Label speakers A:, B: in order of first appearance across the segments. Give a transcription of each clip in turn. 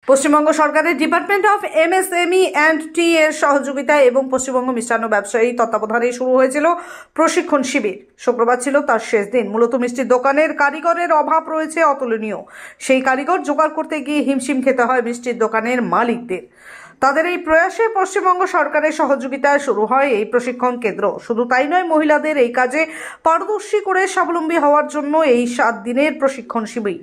A: পশ্চিমবঙ্গ সরকারের department of MSME and টি এর সহযোগিতায় এবং পশ্চিমবঙ্গ মিষ্টান্ন ব্যবসায়ী তত্ত্বাবধানে শুরু হয়েছিল প্রশিক্ষণ শিবির। শুক্রবার ছিল তার শেষ দিন। মূলত মিষ্টির দোকানের কারিগরের অভাব রয়েছে অতুলনীয়। সেই কারিগর জোগাড় করতে গিয়ে হিমশিম খেতে হয় মিষ্টির দোকানের মালিকদের। তাদের এই প্রয়াসে পশ্চিমবঙ্গ সরকারের সহযোগিতায় শুরু হয় এই প্রশিক্ষণ কেন্দ্র। শুধু তাই নয়, মহিলাদের এই কাজে পারদর্শী করে স্বাবলম্বী হওয়ার জন্য এই 7 দিনের প্রশিক্ষণ শিবির।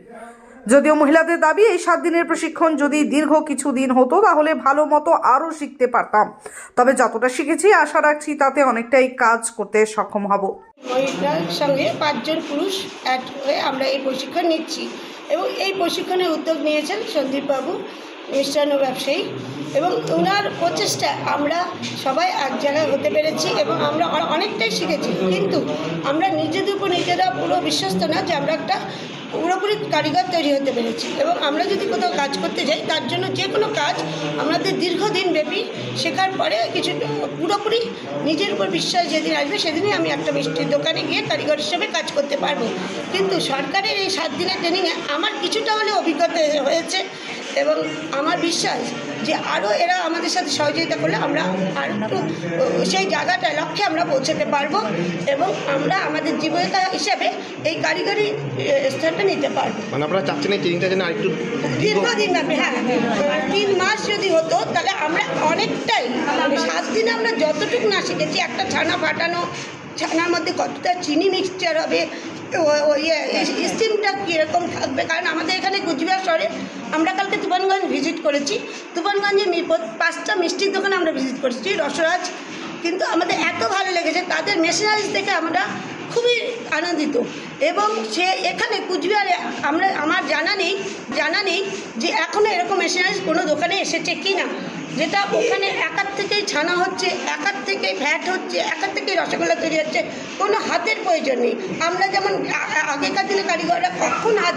A: যদিও মহিলাদের দাবি এই 7 দিনের প্রশিক্ষণ যদি দীর্ঘ কিছু দিন হতো তাহলে ভালো মতো আরও শিখতে পারতাম। তবে যতটা শিখেছি আশা রাখছি তাতে অনেকটাই কাজ করতে সক্ষম হব।
B: মহিলার সঙ্গে 5 জন পুরুষ অ্যাড হয়ে আমরা এই প্রশিক্ষণ নিচ্ছি এবং এই প্রশিক্ষণের উদ্যোগ নিয়েছেন সন্দীপবাবু, মিষ্টান্ন ব্যবসায়ী, এবং ওনার প্রচেষ্টায় আমরা সবাই এক জায়গায় হতে পেরেছি এবং আমরা অনেকটাই শিখেছি। কিন্তু আমরা নিজেদের উপর নিজেরা পুরো বিশ্বস্ত না যে আমরা একটা পুরোপুরি কারিগর তৈরি হতে পেরেছি। এবং আমরা যদি কোথাও কাজ করতে যাই তার জন্য যে কোনো কাজ আমাদের দীর্ঘদিন ব্যাপী শেখার পরে কিছু পুরোপুরি নিজের উপর বিশ্বাস যেদিন আসবে সেদিনই আমি একটা মিষ্টির দোকানে গিয়ে কারিগর হিসেবে কাজ করতে পারবো। কিন্তু সরকারের এই 7 দিনের ট্রেনিংয়ে আমার কিছুটা হলেও অভিজ্ঞতা হয়েছে এবং আমার বিশ্বাস যে আরও এরা আমাদের সাথে সহযোগিতা করলে আমরা আর একটু সেই জায়গাটায় লক্ষ্যে আমরা পৌঁছাতে পারবো এবং আমরা আমাদের জীবিকা হিসাবে এই কারিগরি স্থানটা নিতে পারবো।
C: মানে আপনারা চাচ্ছেন এই ট্রেনিংটা যেন আরেকটু
B: দীর্ঘদিন ব্যাপী, হ্যাঁ 3 মাস যদি হতো তাহলে আমরা অনেকটাই, মানে 7 দিনে আমরা যতটুকু না শিখেছি, একটা ছানা ফাটানো, ছানার মধ্যে কতটা চিনি মিক্সচার হবে, স্টিমটা কীরকম থাকবে। কারণ আমাদের এখানে কুচবিহার শহরে আমরা কালকে তুফানগঞ্জ ভিজিট করেছি। তুফানগঞ্জে 5টা মিষ্টির দোকানে আমরা ভিজিট করেছি, রসরাজ। কিন্তু আমাদের এত ভালো লেগেছে, তাদের মেশিনারিজ দেখে আমরা খুবই আনন্দিত। এবং সে এখানে কুচবিহারে আমার জানা নেই যে এখনও এরকম মেশিনারিজ কোনো দোকানে এসেছে কি না, যেটা ওখানে একার থেকেই ছানা হচ্ছে, একার থেকেই ফ্যাট হচ্ছে, একার থেকেই রসগোল্লা তৈরি হচ্ছে, কোনো হাতের প্রয়োজন নেই। আমরা যেমন আগেকার দিনে কারিগররা কখন হাত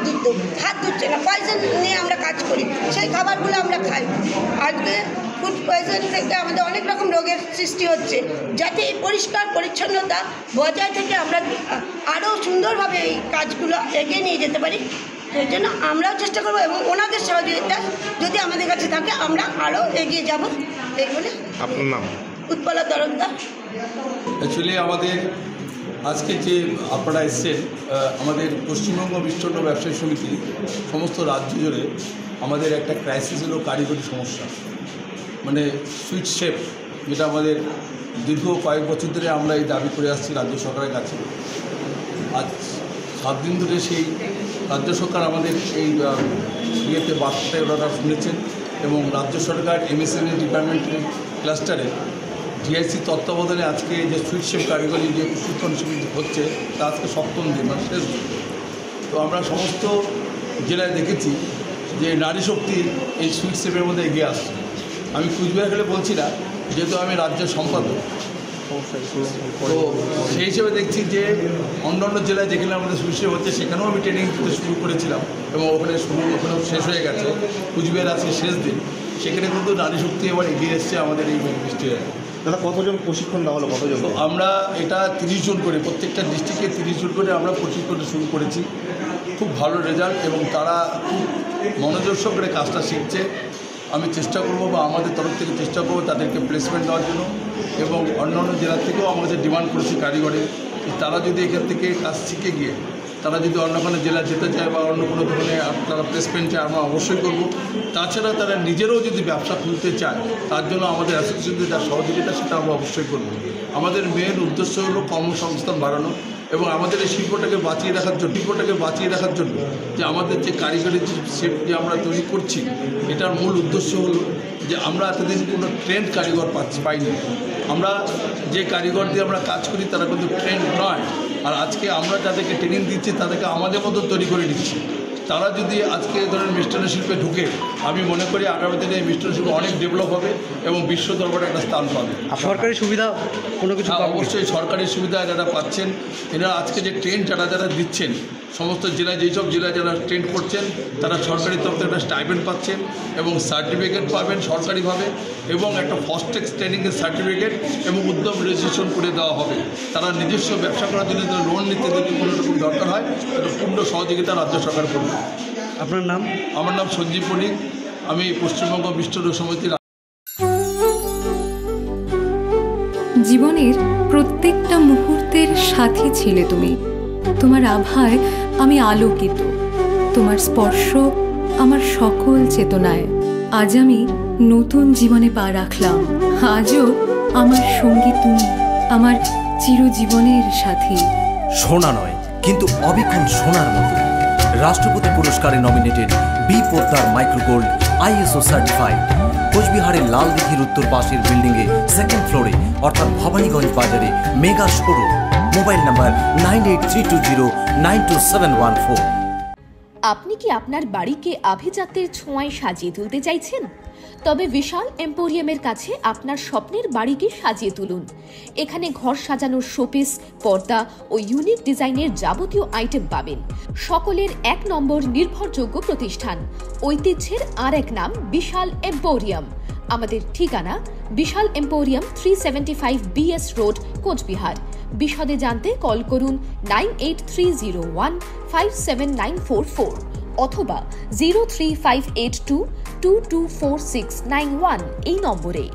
B: ধুচ্ছে না, পয়সা নিয়ে আমরা কাজ করি, সেই খাবারগুলো আমরা খাই। আজকে ফুড পয়জন থেকে আমাদের অনেক রকম রোগের সৃষ্টি হচ্ছে। যাতে এই পরিষ্কার পরিচ্ছন্নতা বজায় থেকে আমরা আরও সুন্দরভাবে এই কাজগুলো এগিয়ে নিয়ে যেতে পারি, সেই জন্য আমরাও চেষ্টা করবো এবং ওনাদের সহযোগিতা যদি আমাদের কাছে থাকে আমরা আরও এগিয়ে যাব। এই বলে
C: আপনার নাম?
B: উৎপলা তরফদার।
D: অ্যাকচুয়ালি আমাদের আজকে যে আপনারা এসছেন, আমাদের পশ্চিমবঙ্গ মিষ্টান্ন ব্যবসায়ী সমিতি সমস্ত রাজ্য জুড়ে আমাদের একটা ক্রাইসিস হলো কারিগরি সমস্যা, মানে সুইট শেফ, যেটা আমাদের দীর্ঘ কয়েক বছর ধরে আমরা এই দাবি করে আসছি রাজ্য সরকারের কাছে। আজ 7 দিন ধরে সেই রাজ্য সরকার আমাদের এই ইয়েতে বার্তায় ওনারা শুনেছেন এবং রাজ্য সরকার এমএসএমই ডিপার্টমেন্টের ক্লাস্টারে ডিআইসি তত্ত্বাবধানে আজকে যে সুইট শেফ কারিগরি যে প্রশিক্ষণ শিবির হচ্ছে তা আজকে 7ম দিন, মানে শেষ দিন। তো আমরা সমস্ত জেলায় দেখেছি যে নারী শক্তি এই সুইট শেফের মধ্যে এগিয়ে আসছে। আমি কুচবিহার গেলে বলছি না, যেহেতু আমি রাজ্যের সম্পাদক, তো সেই হিসেবে দেখছি যে অন্যান্য জেলায় যেখানে আমাদের সুইট শেফ হচ্ছে সেখানেও আমি ট্রেনিং দিতে শুরু করেছিলাম এবং ওখানেও শেষ হয়ে গেছে। কুচবিহার আজকে শেষ দিন, সেখানে কিন্তু নারী শক্তি এবার এগিয়ে এসছে আমাদের এই মিষ্টি।
C: দাদা কতজন প্রশিক্ষণ দেওয়া হলো, কতজন?
D: তো আমরা এটা 30 জন করে, প্রত্যেকটা ডিস্ট্রিক্টে 30 জন করে আমরা প্রশিক্ষণ শুরু করেছি। খুব ভালো রেজাল্ট এবং তারা খুব মনোযোগ সহকারে কাজটা শিখছে। আমি চেষ্টা করব বা আমাদের তরফ থেকে চেষ্টা করব তাদেরকে প্লেসমেন্ট দেওয়ার জন্য, এবং অন্যান্য জেলার থেকেও আমাদের ডিমান্ড করেছি কারিগরে, তারা যদি এখান থেকে কাজ শিখে গিয়ে তারা যদি অন্য কোনো জেলা যেতে চায় বা অন্য কোনো ধরনে তারা প্লেসমেন্ট চায়, আমরা অবশ্যই করব। তাছাড়া তারা নিজেরও যদি ব্যবসা খুলতে চায় তার জন্য আমাদের অ্যাসোসিয়েশনের যা সহযোগিতা সেটা আমরা অবশ্যই করব। আমাদের মেন উদ্দেশ্য হলো কর্মসংস্থান বাড়ানো এবং আমাদের এই শিল্পটাকে বাঁচিয়ে রাখার জন্য যে আমাদের যে কারিগরি যে শেপ যে আমরা তৈরি করছি, এটার মূল উদ্দেশ্য হলো যে আমরা এতদিন কোনো ট্রেন্ড কারিগর পাইনি। আমরা যে কারিগর দিয়ে আমরা কাজ করি তারা কিন্তু ট্রেন্ড নয়, আর আজকে আমরা যাদেরকে ট্রেনিং দিচ্ছি তাদেরকে আমাদের মতো তৈরি করে দিচ্ছি। তারা যদি আজকে ধরেন মিষ্টান্ন শিল্পে ঢুকে, আমি মনে করি আগামী দিনে এই মিষ্টান্ন শিল্প অনেক ডেভেলপ হবে এবং বিশ্ব দরবারে একটা স্থান পাবে।
E: সরকারি সুবিধা কোনো কিছু?
D: অবশ্যই সরকারি সুবিধা যারা পাচ্ছেন, এরা আজকে যে ট্রেন যারা দিচ্ছেন, সমস্ত জেলায় যেসব জেলায় যারা ট্রেন করছেন তারা সরকারি তরফ থেকে একটা স্টাইপেন্ড পাচ্ছেন এবং সার্টিফিকেট পাবেন সরকারিভাবে, এবং একটা ফাস্টেক্স ট্রেনিংয়ের সার্টিফিকেট এবং উদ্যম রেজিস্ট্রেশন করে দেওয়া হবে। তারা নিজস্ব ব্যবসা করার জন্য লোন নিতে যদি কোনো রকম দরকার হয় তাহলে পূর্ণ সহযোগিতা রাজ্য সরকার করবে।
E: আপনার নাম?
D: আমার নাম সঞ্জীব মল্লিক, আমি পশ্চিমবঙ্গ মিষ্টরোগ সমিতির
F: জীবনের প্রত্যেকটা মুহূর্তের সাথী ছিলে তুমি। তোমার আভায় আমি আলোকিত, তোমার স্পর্শ আমার সকল চেতনায়। আজ আমি নতুন জীবনে পা রাখলাম। আজও আমার সঙ্গী তুমি, আমার চিরজীবনের সাথী।
G: সোনা নয় কিন্তু অবিক্ষণ সোনার মতো। রাষ্ট্রপতি পুরস্কারে nominated B Poddar microgold ISO certified. কোচবিহারের লালদিঘির উত্তর পাশের বিল্ডিংয়ে সেকেন্ড ফ্লোরে অর্থাৎ ভবানীগঞ্জ বাজারে মেগা শোরুম। Mobile number 9832092714।
H: আপনি কি আপনার বাড়িকে আভিজাত্যের ছোঁয়ায় সাজিয়ে তুলতে চাইছেন? তবে বিশাল এম্পোরিয়ামের কাছে আপনার স্বপ্নের বাড়িকে সাজিয়ে তুলুন। এখানে ঘর সাজানোর শোপিস, পর্দা ও ইউনিক ডিজাইনের যাবতীয় আইটেম পাবেন। সকলের 1 নম্বর নির্ভরযোগ্য প্রতিষ্ঠান। ঐতিহ্যের আর এক নাম বিশাল এম্পোরিয়াম। আমাদের ঠিকানা বিশাল এম্পোরিয়াম 375 BS রোড, কোচবিহার। বিশদে জানতে কল করুন 9830157944 অথবা 03582224691 এই নম্বরে।